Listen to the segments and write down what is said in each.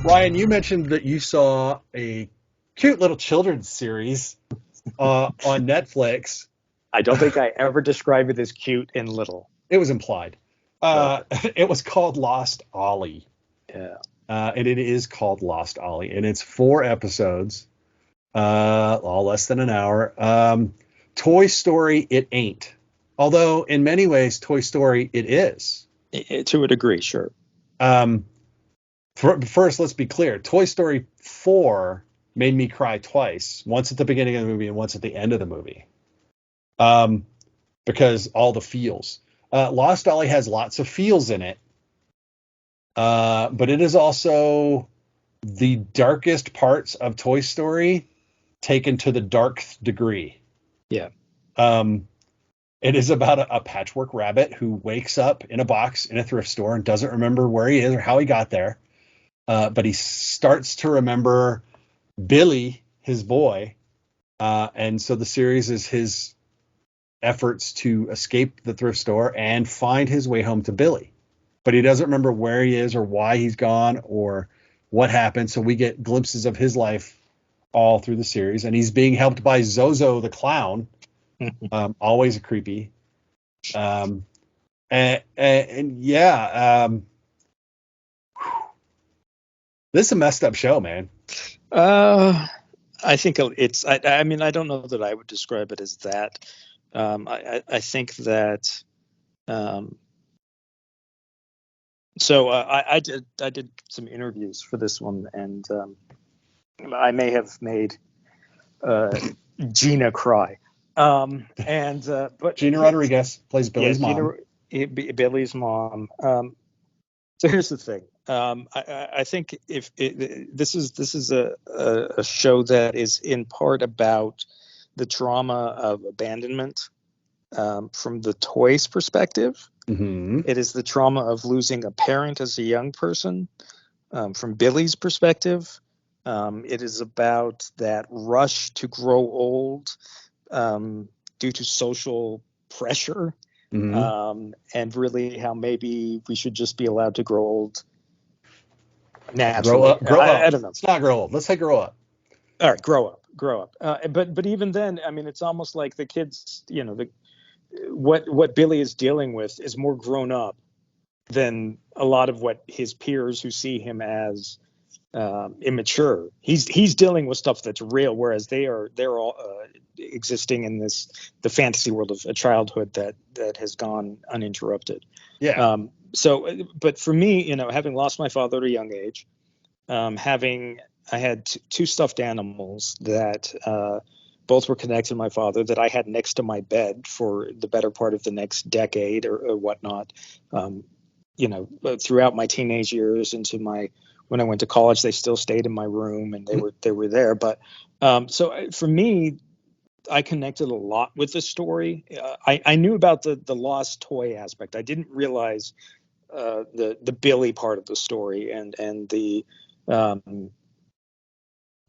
Ryan, you mentioned that you saw a cute little children's series on Netflix. I don't think I ever described it as cute and little. It was implied. Uh, It was called Lost Ollie, yeah. and it is called Lost Ollie, and it's 4 episodes, all less than an hour. Toy Story, it ain't. Although in many ways, Toy Story, it is. To a degree, sure. Um, First, let's be clear. Toy Story 4 made me cry twice, once at the beginning of the movie and once at the end of the movie, because all the feels. Lost Dolly has lots of feels in it, but it is also the darkest parts of Toy Story taken to the dark degree. Yeah. It is about a patchwork rabbit who wakes up in a box in a thrift store and doesn't remember where he is or how he got there. But he starts to remember Billy, his boy. And so the series is his efforts to escape the thrift store and find his way home to Billy. But he doesn't remember where he is or why he's gone or what happened. So we get glimpses of his life all through the series. And he's being helped by Zozo the clown, always a creepy. And yeah, this is a messed up show, man. I think it's. I mean, I don't know that I would describe it as that. I think that. So I did some interviews for this one, and I may have made Gina cry. But Gina Rodriguez plays Billy's mom. Billy's mom. So here's the thing. I think if this is a show that is in part about the trauma of abandonment from the toy's perspective. Mm-hmm. It is the trauma of losing a parent as a young person from Billy's perspective. It is about that rush to grow old due to social pressure. Mm-hmm. And really how maybe we should just be allowed to grow old naturally. Grow up. I don't know. Let's not grow old. Let's say grow up. All right, grow up. But even then, I mean, it's almost like the kids, what Billy is dealing with is more grown up than a lot of what his peers who see him as immature. He's dealing with stuff that's real, whereas they're all existing in the fantasy world of a childhood that has gone uninterrupted. Yeah. But for me, having lost my father at a young age, I had two stuffed animals that both were connected to my father that I had next to my bed for the better part of the next decade or whatnot. Throughout my teenage years when I went to college, they still stayed in my room and they were there. But so for me, I connected a lot with the story. I knew about the lost toy aspect. I didn't realize the Billy part of the story and the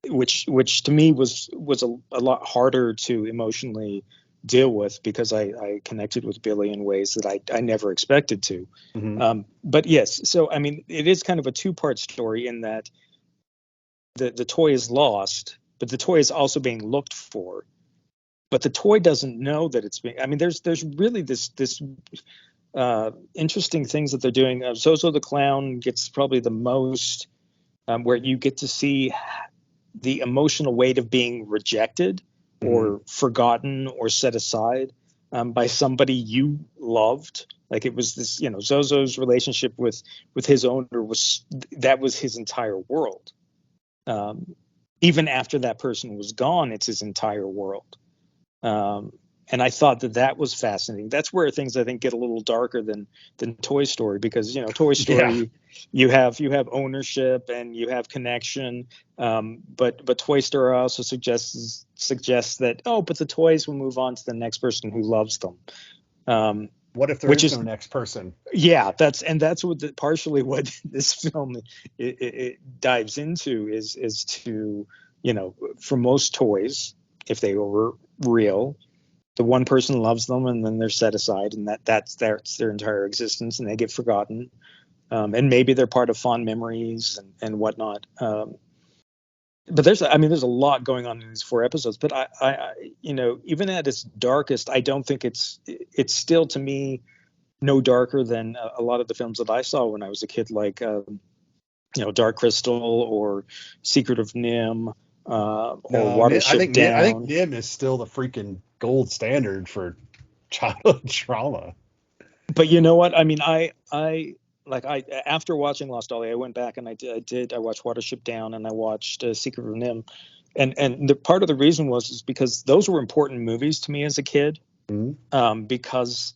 which to me was a lot harder to emotionally deal with because I connected with Billy in ways that I never expected to. Mm-hmm. But yes, so I mean, it is kind of a two-part story in that the toy is lost, but the toy is also being looked for. But the toy doesn't know that it's being. I mean, there's really this interesting things that they're doing. Zozo the clown gets probably the most, where you get to see the emotional weight of being rejected or forgotten or set aside by somebody you loved. Like it was this, Zozo's relationship with his owner was his entire world. Even after that person was gone, it's his entire world. And I thought that was fascinating. That's where things I think get a little darker than Toy Story, because Toy Story, you have ownership and you have connection, but Toy Story also suggests that but the toys will move on to the next person who loves them. What if there is no next person? Yeah, that's partially what this film it dives into is to for most toys, if they were real, the one person loves them and then they're set aside and that's their entire existence and they get forgotten. and maybe they're part of fond memories and whatnot. But there's a lot going on in these 4 episodes. But even at its darkest, I don't think it's still, to me, no darker than a lot of the films that I saw when I was a kid, like Dark Crystal or Secret of Nim, or No, Watership I think Down. Nim is still the freaking gold standard for childhood trauma. But you know what? I mean, I like I after watching Lost Ollie, I went back and I watched Watership Down and I watched Secret of Nim, and the part of the reason is because those were important movies to me as a kid, Mhm. because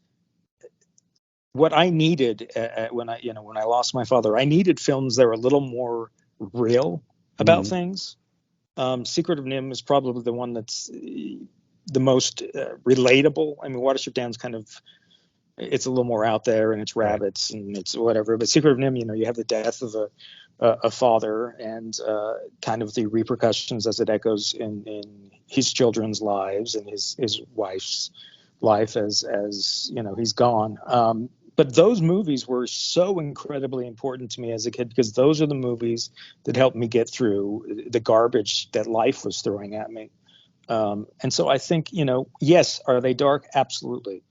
what I needed when I lost my father, I needed films that were a little more real about Mhm. things. Secret of Nim is probably the one that's the most relatable. I mean, Watership Down's kind of, it's a little more out there, and it's Right. rabbits and it's whatever. But Secret of Nim, you have the death of a father, and kind of the repercussions as it echoes in his children's lives and his wife's life as he's gone. But those movies were so incredibly important to me as a kid, because those are the movies that helped me get through the garbage that life was throwing at me. And so I think, yes, are they dark? Absolutely.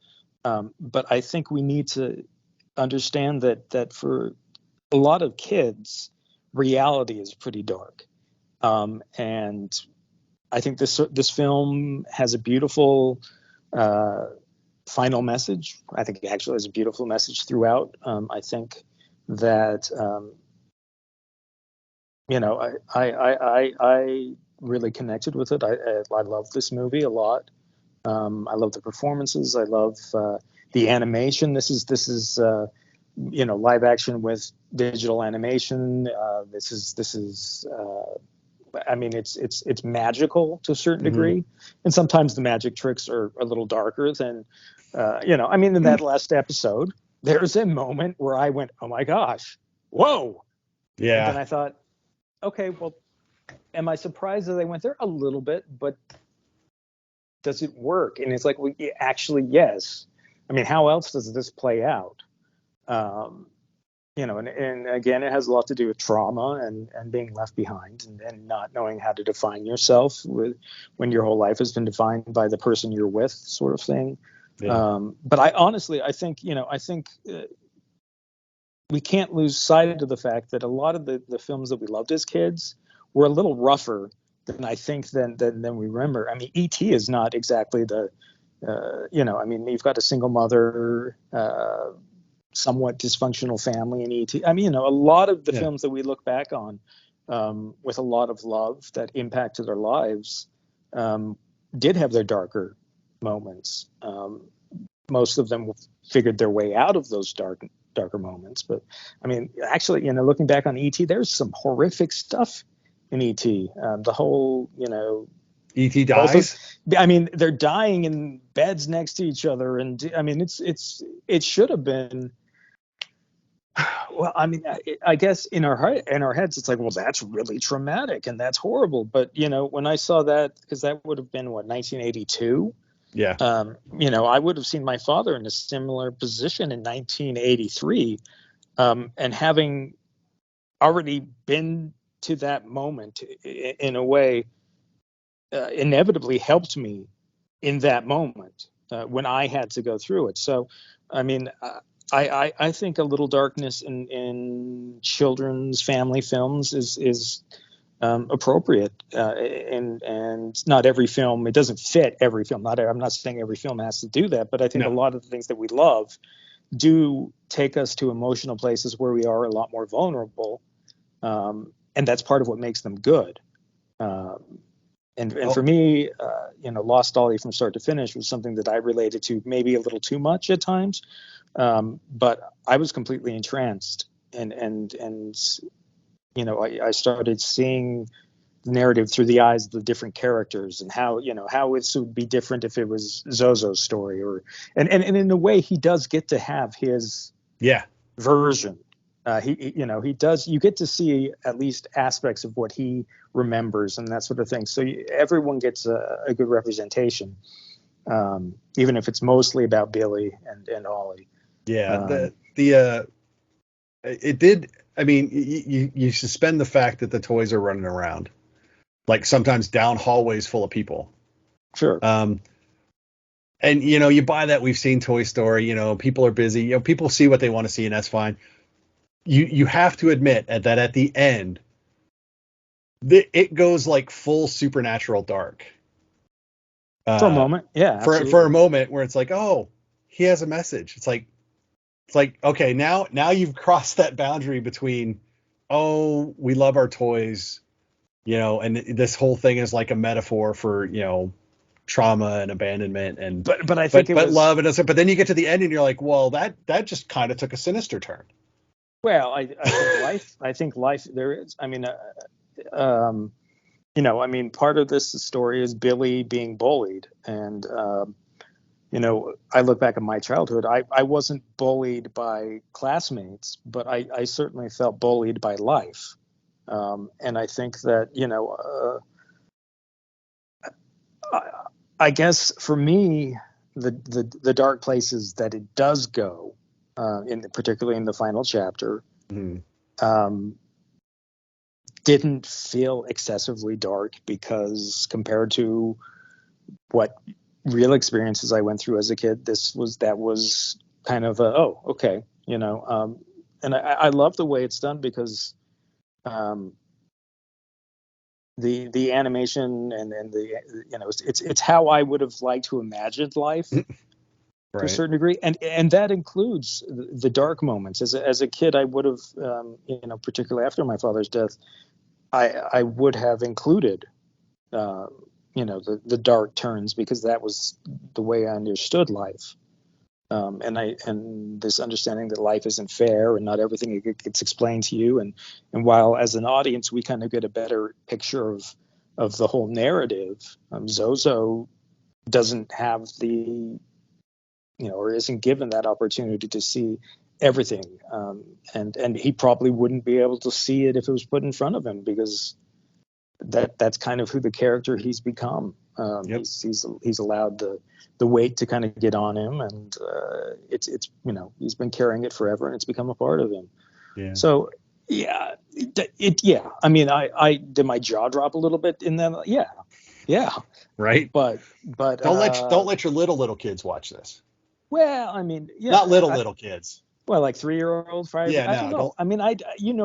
But I think we need to understand that for a lot of kids, reality is pretty dark. And I think this film has a beautiful uh, final message. I think it actually has a beautiful message throughout. I think that I really connected with it. I love this movie a lot. I love the performances. I love the animation. This is live action with digital animation. This is I mean, it's magical to a certain Mhm. degree, and sometimes the magic tricks are a little darker than I mean, in that last episode, there's a moment where I went, "Oh my gosh, whoa!" And then Yeah. I thought, "Okay, well, am I surprised that they went there a little bit? But does it work?" And it's like, well, yeah, actually, yes. I mean, how else does this play out? Um, and again, it has a lot to do with trauma and being left behind, and not knowing how to define yourself when your whole life has been defined by the person you're with, sort of thing. Yeah. But I think, we can't lose sight of the fact that a lot of the films that we loved as kids were a little rougher than I think than we remember. I mean, E.T. is not exactly I mean, you've got a single mother, somewhat dysfunctional family in E.T. I mean, a lot of the Yeah. films that we look back on with a lot of love that impacted our lives um, did have their darker moments. Most of them figured their way out of those darker moments. But I mean, actually, looking back on ET, there's some horrific stuff in ET. The whole, E.T. both of, dies. I mean, they're dying in beds next to each other, and I mean, it should have been. Well, I mean, I guess in our heads, it's like, well, that's really traumatic and that's horrible. But when I saw that, because that would have been what, 1982. Yeah. I would have seen my father in a similar position in 1983, and having already been to that moment, in a way, inevitably helped me in that moment when I had to go through it. So, I mean, I think a little darkness in children's family films is appropriate, and not every film, it doesn't fit every film. I'm not saying every film has to do that, but I think a No. lot of the things that we love do take us to emotional places where we are a lot more vulnerable, and that's part of what makes them good. Um, and Oh, for me, Lost Ollie from start to finish was something that I related to maybe a little too much at times, but I was completely entranced, and I started seeing the narrative through the eyes of the different characters, and how it would be different if it was Zozo's story, or and in a way he does get to have his yeah. version. He does. You get to see at least aspects of what he remembers and that sort of thing. So everyone gets a good representation, even if it's mostly about Billy and Ollie. Yeah. Um, It did. I mean, you suspend the fact that the toys are running around, like sometimes down hallways full of people. Sure. Um, and you buy that. We've seen Toy Story. People are busy. People see what they want to see, and that's fine. You have to admit that at the end, it goes like full supernatural dark. For a Uh, moment. Yeah, for a absolutely. moment where it's like, oh, he has a message. It's like okay, now you've crossed that boundary between, oh, we love our toys, and this whole thing is like a metaphor for trauma and abandonment and But I think but it but was, love and but then you get to the end and you're like, well, that just kind of took a sinister turn. well, I think life there is. I mean, um, I mean, part of this story is Billy being bullied. And, I look back at my childhood. I wasn't bullied by classmates, but I certainly felt bullied by life. And I think that, I, I guess for me, the dark places that it does go, particularly in the final chapter, Mm. um, didn't feel excessively dark because compared to what real experiences I went through as a kid, that was kind of oh, okay, and I love the way it's done because um, the animation and the it's how I would have liked to imagine life to a Right. certain degree, and that includes the dark moments. As a kid, I would have particularly after my father's death, I would have included uh, the dark turns because that was the way I understood life. And this understanding that life isn't fair and not everything gets explained to you, and while as an audience we kind of get a better picture of the whole narrative, Zozo doesn't have or isn't given that opportunity to see everything, and he probably wouldn't be able to see it if it was put in front of him because that's kind of who the character he's become. Yep. He's allowed the weight to kind of get on him, and it's he's been carrying it forever, and it's become a part of him. Yeah. So yeah, yeah. I mean, I did my jaw drop a little bit in that. Yeah, yeah. Right. But Don't let your little kids watch this. well, I mean, Not yeah. little kids. Well, like 3-year-old, 5. Yeah. I don't No. know. Don't. I mean,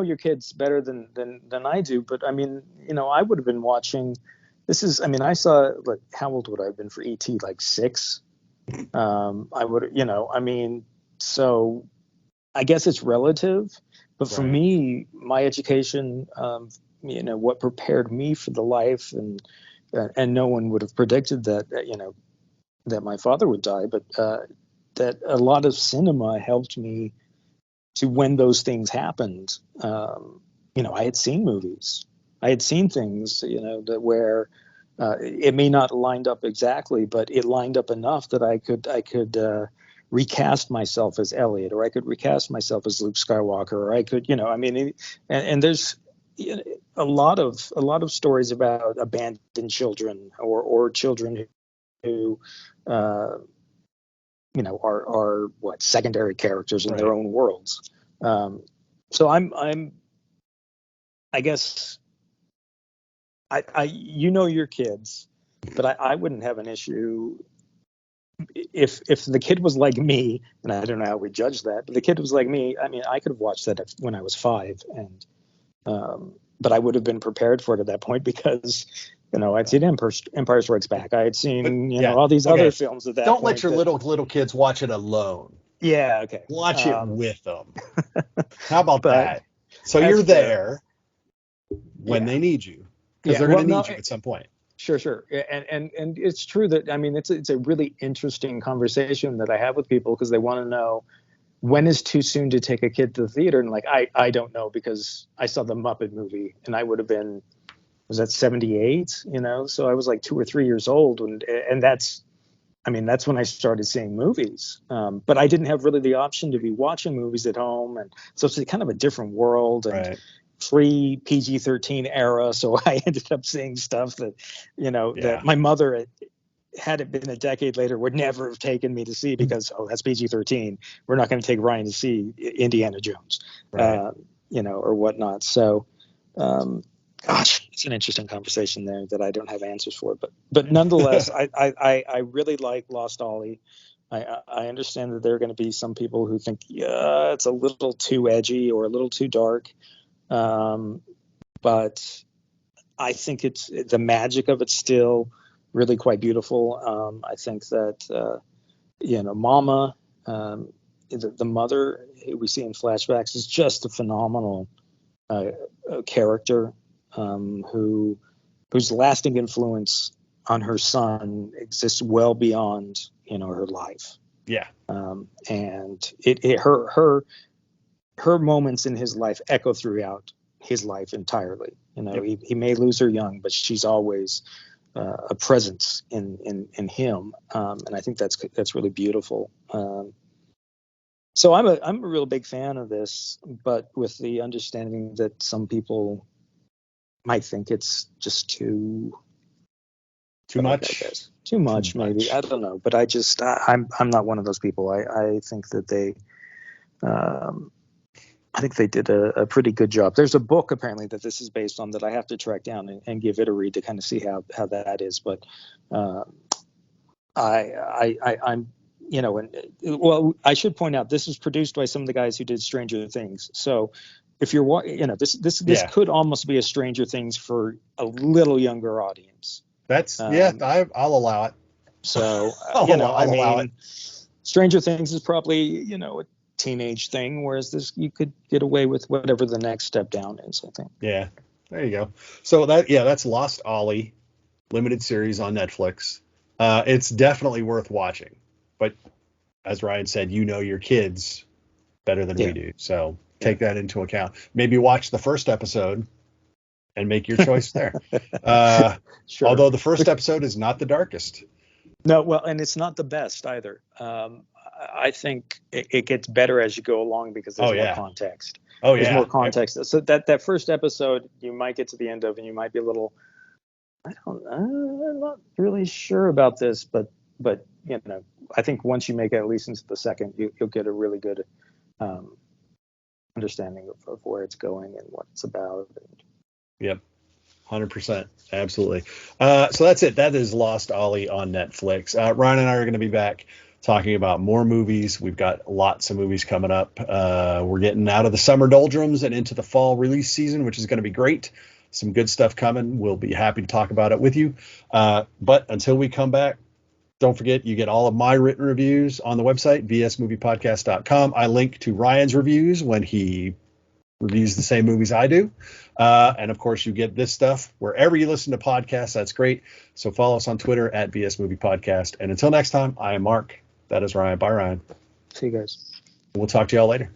your kids better than I do, but I mean, I would have been watching. This is, I mean, I saw. Like, how old would I have been for ET? Like 6. I would, I mean, so I guess it's relative, but for Right. me, my education, what prepared me for the life, and no one would have predicted that, that my father would die, but that a lot of cinema helped me to when those things happened. I had seen movies, I had seen things, that where it may not lined up exactly, but it lined up enough that I could recast myself as Elliot, or I could recast myself as Luke Skywalker, or I could, I mean, and there's a lot of stories about abandoned children or children who uh, are what secondary characters in their Right. own worlds. Um, so I guess your kids, but I wouldn't have an issue if the kid was like me, and I don't know how we judge that, but the kid was like me. I mean, I could have watched that when I was 5, and but I would have been prepared for it at that point because I'd Yeah. seen Empire Strikes But Back. I had but seen yeah. all these other Okay. films at that Don't let point your that little kids watch it alone. yeah, okay. Watch it with them. How about But that? So that's you're fair. there when Yeah. they need you, because Yeah. they're going Well, to no, need you at some point. sure, sure. And it's true that, I mean, it's a really interesting conversation that I have with people because they want to know when is too soon to take a kid to the theater, and like I don't know because I saw the Muppet movie and I would have been, was that 78, so I was like 2 or 3 years old, and that's, I mean, that's when I started seeing movies. But I didn't have really the option to be watching movies at home, and so it's kind of a different world and Right. pre PG-13 era. So I ended up seeing stuff that, that Yeah. my mother had it been a decade later, would never have taken me to see because, that's PG-13. We're not going to take Ryan to see Indiana Jones, Right. or whatnot. So, gosh, it's an interesting conversation there that I don't have answers for. But nonetheless, I really like Lost Ollie. I understand that there are going to be some people who think, yeah, it's a little too edgy or a little too dark. But I think it's the magic of it's still really quite beautiful. I think that Mama, the mother who we see in flashbacks, is just a phenomenal character whose lasting influence on her son exists well beyond her life. Yeah. And her moments in his life echo throughout his life entirely. Yep. He may lose her young, but she's always a presence in him, and I think that's really beautiful. So I'm a real big fan of this, but with the understanding that some people might think it's just too much. I guess. Too much, maybe. I don't know, but I'm not one of those people. I think that I think they did a pretty good job. There's a book apparently that this is based on that I have to track down and give it a read to kind of see how that is. But I'm and I should point out this was produced by some of the guys who did Stranger Things. So if you're this could almost be a Stranger Things for a little younger audience. That's I'll allow it. So I'll allow it. Stranger Things is probably a teenage thing, whereas this you could get away with whatever the next step down is, I think. Yeah, there you go. So that's Lost Ollie, limited series on Netflix. It's definitely worth watching, but as Ryan said, your kids better than we do, so take that into account. Maybe watch the first episode and make your choice there. Sure. Although the first episode is not the darkest. No, well, and it's not the best either. I think it gets better as you go along because there's more context. There's more context. So that first episode you might get to the end of and you might be a little, I'm not really sure about this, but I think once you make it at least into the second, you'll get a really good understanding of where it's going and what it's about. Yep. 100%. Absolutely. So that's it. That is Lost Ollie on Netflix. Ryan and I are going to be back talking about more movies. We've got lots of movies coming up. We're getting out of the summer doldrums and into the fall release season, which is going to be great. Some good stuff coming. We'll be happy to talk about it with you. But until we come back, don't forget you get all of my written reviews on the website, vsmoviepodcast.com. I link to Ryan's reviews when he reviews the same movies I do. And of course, you get this stuff wherever you listen to podcasts. That's great. So follow us on Twitter at VS Movie Podcast. And until next time, I am Mark. That is Ryan. Bye, Ryan. See you guys. We'll talk to y'all later.